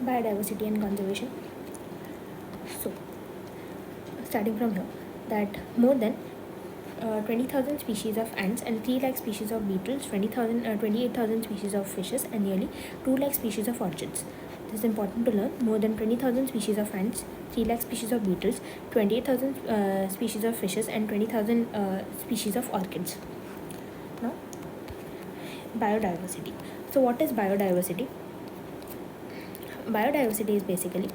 biodiversity and conservation. So, starting from here, that more than 20,000 species of ants and 3 lakh species of beetles, 28,000 species of fishes, and nearly 2 lakh species of orchids. This is important to learn. More than 20,000 species of ants, 3 lakh species of beetles, 28,000 species of fishes, and 20,000 species of orchids. Now, biodiversity. So, what is biodiversity? Biodiversity is basically,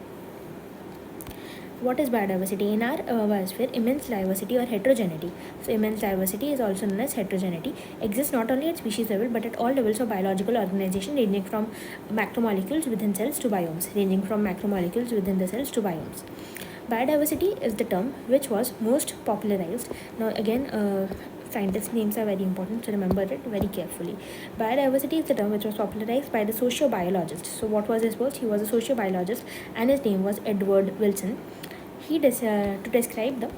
what is biodiversity? In our biosphere, immense diversity or heterogeneity, so immense diversity is also known as heterogeneity, exists not only at species level but at all levels of biological organization, ranging from macromolecules within cells to biomes. Biodiversity is the term which was most popularized. Now again, scientists' names are very important, so remember it very carefully. Biodiversity is the term which was popularized by the sociobiologist. So what was his post? He was a sociobiologist and his name was Edward Wilson. He to describe the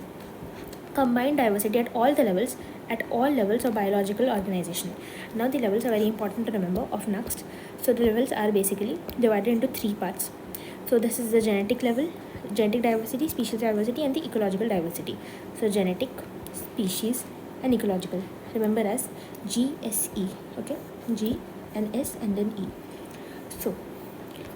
combined diversity at all levels of biological organization. Now the levels are very important to remember of next. So the levels are basically divided into 3 parts. So this is the genetic level, genetic diversity, species diversity, and the ecological diversity. So genetic, species, and ecological. Remember as GSE. Okay, G and S and then E. So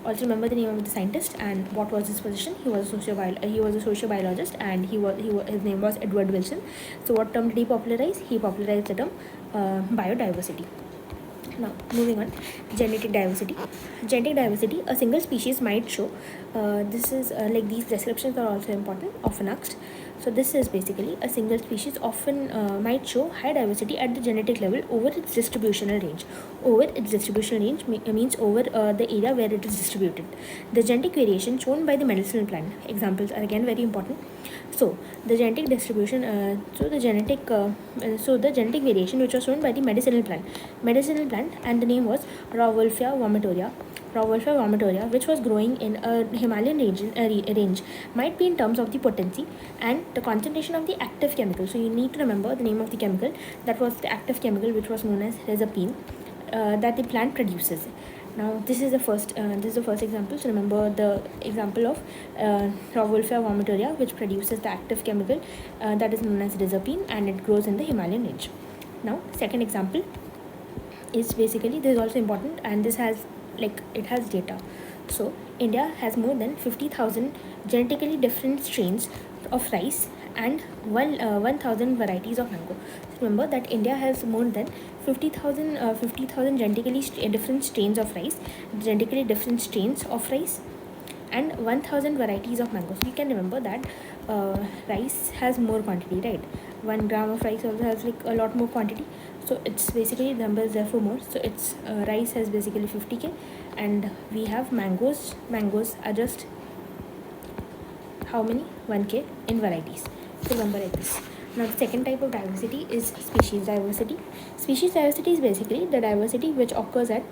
also remember the name of the scientist and what was his position. He was a sociobiologist and his name was Edward Wilson. So what term did he popularize? He popularized the term biodiversity. Now moving on, genetic diversity. Genetic diversity, a single species might show. This is like these descriptions are also important of next. So this is basically a single species often might show high diversity at the genetic level over its distributional range. Means over the area where it is distributed. The genetic variation shown by the medicinal plant. Examples are again very important. So the genetic distribution, the genetic variation which was shown by the medicinal plant, and the name was Rauwolfia vomitoria, which was growing in a Himalayan range, might be in terms of the potency and the concentration of the active chemical. So you need to remember the name of the chemical. That was the active chemical which was known as rezapine that the plant produces. Now this is the first example. So remember the example of Rauwolfia vomitoria, which produces the active chemical that is known as rezapine, and it grows in the Himalayan range. Now second example is basically, this is also important, and this has it has data. So India has more than 50,000 genetically different strains of rice and 1,000 varieties of mango. So remember that India has more than 50,000 genetically different strains of rice, and 1,000 varieties of mango. So you can remember that rice has more quantity, right? 1 gram of rice also has a lot more quantity. So it's basically the number is therefore more. So it's rice has basically 50k, and we have mangoes. Mangoes are just how many? 1k in varieties. So remember like this. Now the second type of diversity is species diversity. Species diversity is basically the diversity which occurs at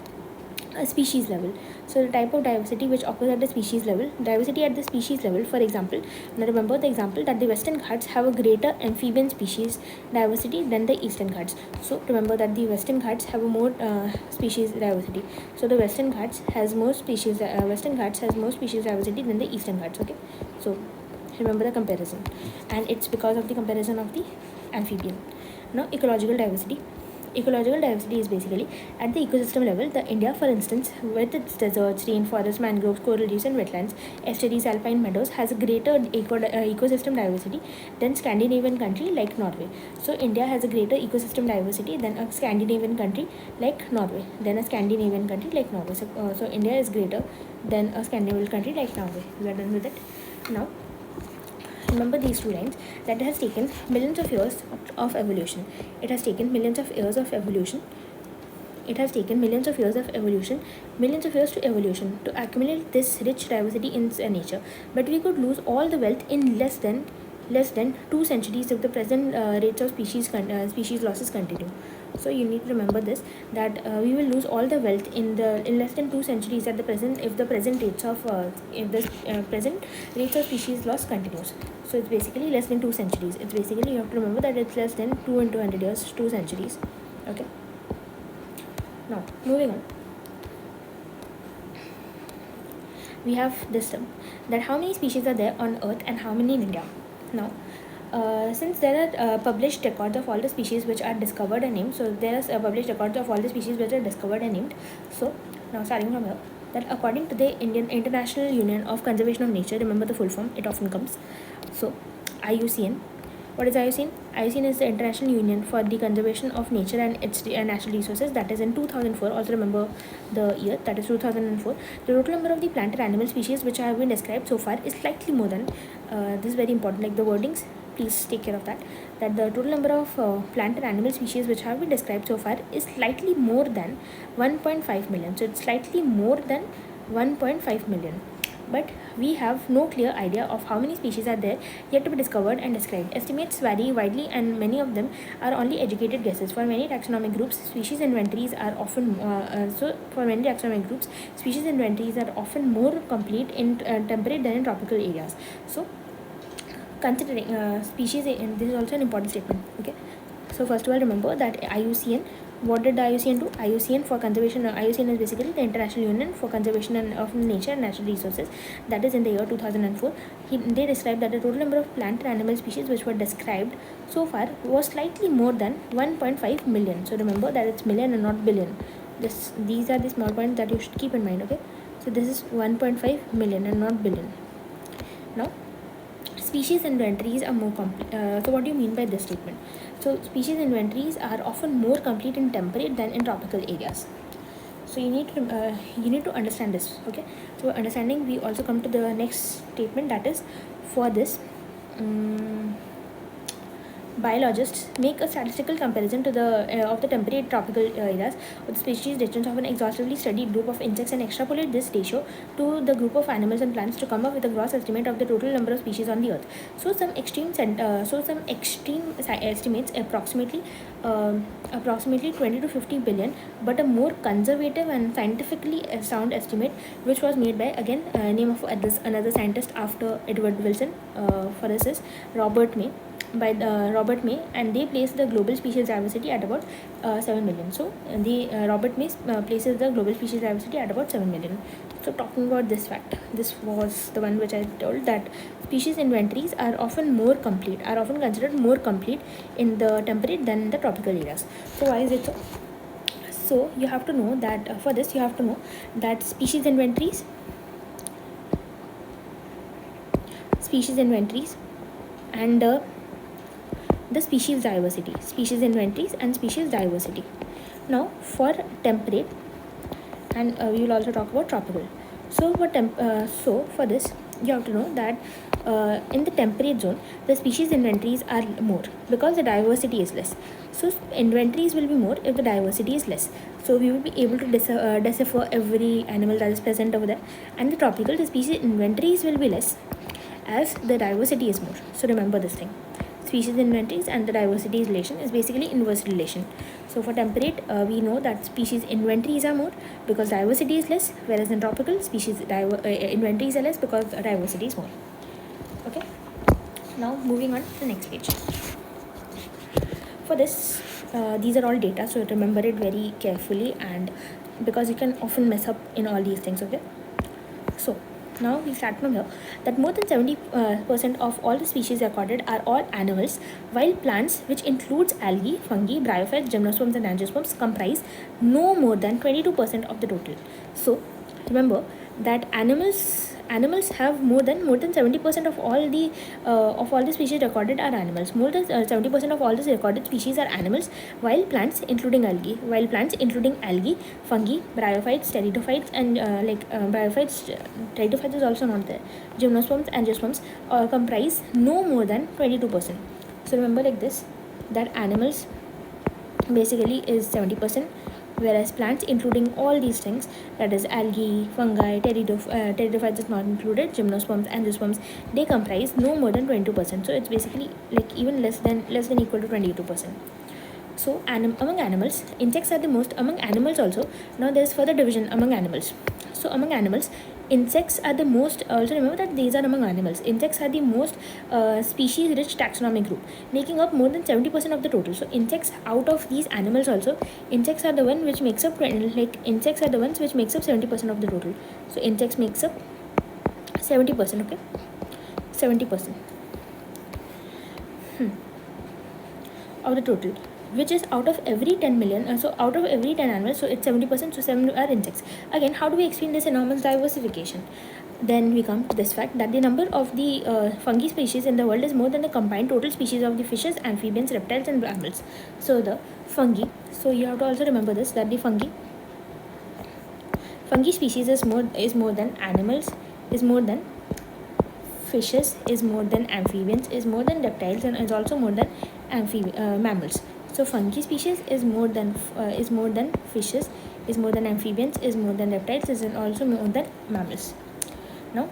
a species level. So the type of diversity which occurs at the species level, for example, now remember the example that the Western Ghats have a greater amphibian species diversity than the Eastern Ghats. So remember that the Western Ghats have a more species diversity. So the Western Ghats has more species diversity than the Eastern Ghats. Okay, so remember the comparison, and it's because of the comparison of the amphibian. Now ecological diversity. Ecological diversity is basically at the ecosystem level. The India, for instance, with its deserts, rainforests, mangroves, coral reefs, and wetlands, estuaries, alpine meadows, has a greater ecosystem diversity than Scandinavian country like Norway. So India has a greater ecosystem diversity than a Scandinavian country like Norway. So India is greater than a Scandinavian country like Norway. We are done with it. Now remember these 2 lines, that it has taken millions of years of evolution. It has taken millions of years to accumulate this rich diversity in nature. But we could lose all the wealth in less than 2 centuries if the present rates of species losses continue. So you need to remember this, that we will lose all the wealth in less than 2 centuries if the present rates of species loss continues. So it's basically less than 2 centuries. It's basically, you have to remember that it's less than 2 into 100 years, 2 centuries. Okay. Now moving on. we have this term, that how many species are there on Earth and how many in India. Now, since there are published records of all the species which are discovered and named, so there are published records of all the species which are discovered and named. So now starting from here, that according to the Indian International Union of Conservation of Nature, remember the full form, it often comes. So IUCN. What is IUCN? IUCN is the International Union for the Conservation of Nature and its natural resources. That is in 2004. Also remember the year, that is 2004. The total number of the plant and animal species which have been described so far is slightly more than, this is very important, like the wordings, please take care of that, that the total number of plant and animal species which have been described so far is slightly more than 1.5 million. So it's slightly more than 1.5 million. But we have no clear idea of how many species are there yet to be discovered and described. Estimates vary widely and many of them are only educated guesses. For many taxonomic groups, species inventories are often species inventories are often more complete in temperate than in tropical areas. So considering species, and this is also an important statement. Okay, so first of all, remember that IUCN, what did the IUCN do? IUCN for conservation, IUCN is basically the International Union for Conservation of Nature and Natural Resources. That is in the year 2004. They described that the total number of plant and animal species which were described so far was slightly more than 1.5 million. So remember that it's million and not billion. These are the small points that you should keep in mind. Okay, so this is 1.5 million and not billion. Now, species inventories are more complete. So what do you mean by this statement? So species inventories are often more complete in temperate than in tropical areas. So you need to understand this. Okay, so understanding, we also come to the next statement, that is, for this, biologists make a statistical comparison to of the temperate tropical areas with the species distance of an exhaustively studied group of insects and extrapolate this ratio to the group of animals and plants to come up with a gross estimate of the total number of species on the earth. So some extreme estimates approximately 20 to 50 billion, but a more conservative and scientifically sound estimate which was made by, again, name of another scientist after Edward Wilson, for this is Robert May, Robert May, and they place the global species diversity at about 7 million. So Robert May places the global species diversity at about 7 million. So talking about this fact, this was the one which I told, that species inventories are often considered more complete in the temperate than in the tropical areas. So why is it so? So you have to know that for this you have to know that species inventories and the species inventories and species diversity. Now for temperate, and we will also talk about tropical. So for this you have to know that in the temperate zone the species inventories are more because the diversity is less. So inventories will be more if the diversity is less. So we will be able to decipher every animal that is present over there. And the tropical, the species inventories will be less as the diversity is more. So remember this thing. Species inventories and the diversity relation is basically inverse relation. So for temperate, we know that species inventories are more because diversity is less, whereas in tropical, species inventories are less because diversity is more. Okay. Now moving on to the next page. For this, these are all data, so remember it very carefully, and because you can often mess up in all these things. Okay. So now we start from here, that more than 70% of all the species recorded are all animals, while plants, which includes algae, fungi, bryophytes, gymnosperms and angiosperms, comprise no more than 22% of the total. So remember that animals have more than 70% of all the species recorded are animals. More than 70% of all the recorded species are animals, while plants including algae, fungi, bryophytes, pteridophytes, and pteridophytes is also not there, gymnosperms, angiosperms, comprise no more than 22%. So remember like this, that animals basically is 70%, whereas plants including all these things, that is algae, fungi, pteridophytes is not included, gymnosperms, angiosperms, they comprise no more than 22%. So it's basically like even less than equal to 22%. So among animals, insects are the most. Among animals also, now there is further division among animals. So among animals, insects are the most. Also remember that these are among animals. Insects are the most species-rich taxonomic group, making up more than 70% of the total. So insects, out of these animals also, insects are the one which makes up 70% of the total. So insects makes up 70%, okay, 70% of the total, which is out of every 10 million. So out of every 10 animals, so it's 70%, so 7 are insects. Again, how do we explain this enormous diversification? Then we come to this fact that the number of the fungi species in the world is more than the combined total species of the fishes, amphibians, reptiles, and mammals. So the fungi, so you have to also remember this, that the fungi species is more than animals, is more than fishes, is more than amphibians, is more than reptiles, and is also more than mammals. So fungi species is more than fishes, is more than amphibians, is more than reptiles, is also more than mammals. Now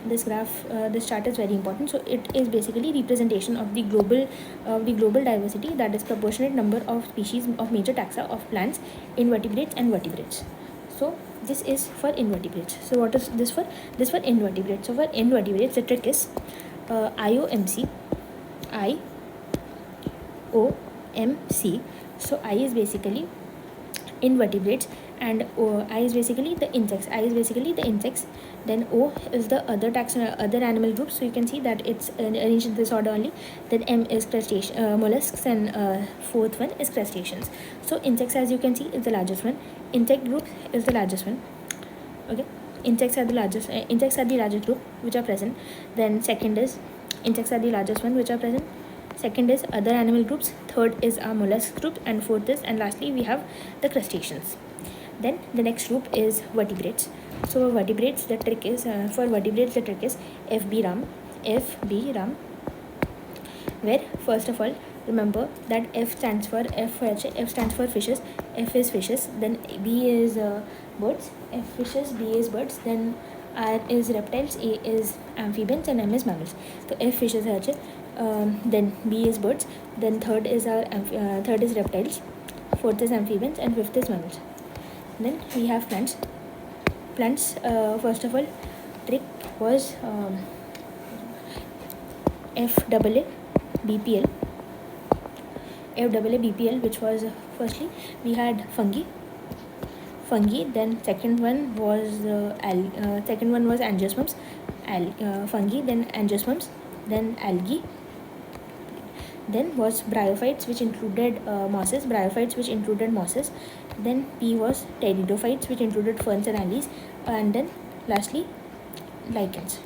this graph, this chart is very important. So it is basically representation of the global diversity, that is proportionate number of species of major taxa of plants, invertebrates and vertebrates. So this is for invertebrates. So what is this for? This for invertebrates. So for invertebrates, the trick is IOMC. So I is basically invertebrates, and I is basically the insects. Then O is the other other animal groups. So you can see that it's arranged in this order only. Then M is mollusks, and fourth one is crustaceans. So insects, as you can see, is the largest one. Insect group is the largest one. Okay, insects are the largest group which are present. Then second is insects are the largest one which are present. Second is other animal groups. Third is our mollusk group, and fourth is, and lastly we have the crustaceans. Then the next group is vertebrates. So vertebrates, the trick is FB RAM, where first of all remember that F stands for fishes. F is fishes. Then B is birds. F fishes, B is birds. Then R is reptiles, A is amphibians, and M is mammals. So F fishes then B is birds. Then third is reptiles. Fourth is amphibians, and fifth is mammals. Then we have plants. First of all, trick was FAA BPL, which was firstly we had fungi. Then second one was angiosperms, fungi. Then angiosperms, then algae. Then was bryophytes, which included mosses. Then P was pteridophytes, which included ferns and algae, and then lastly lichens.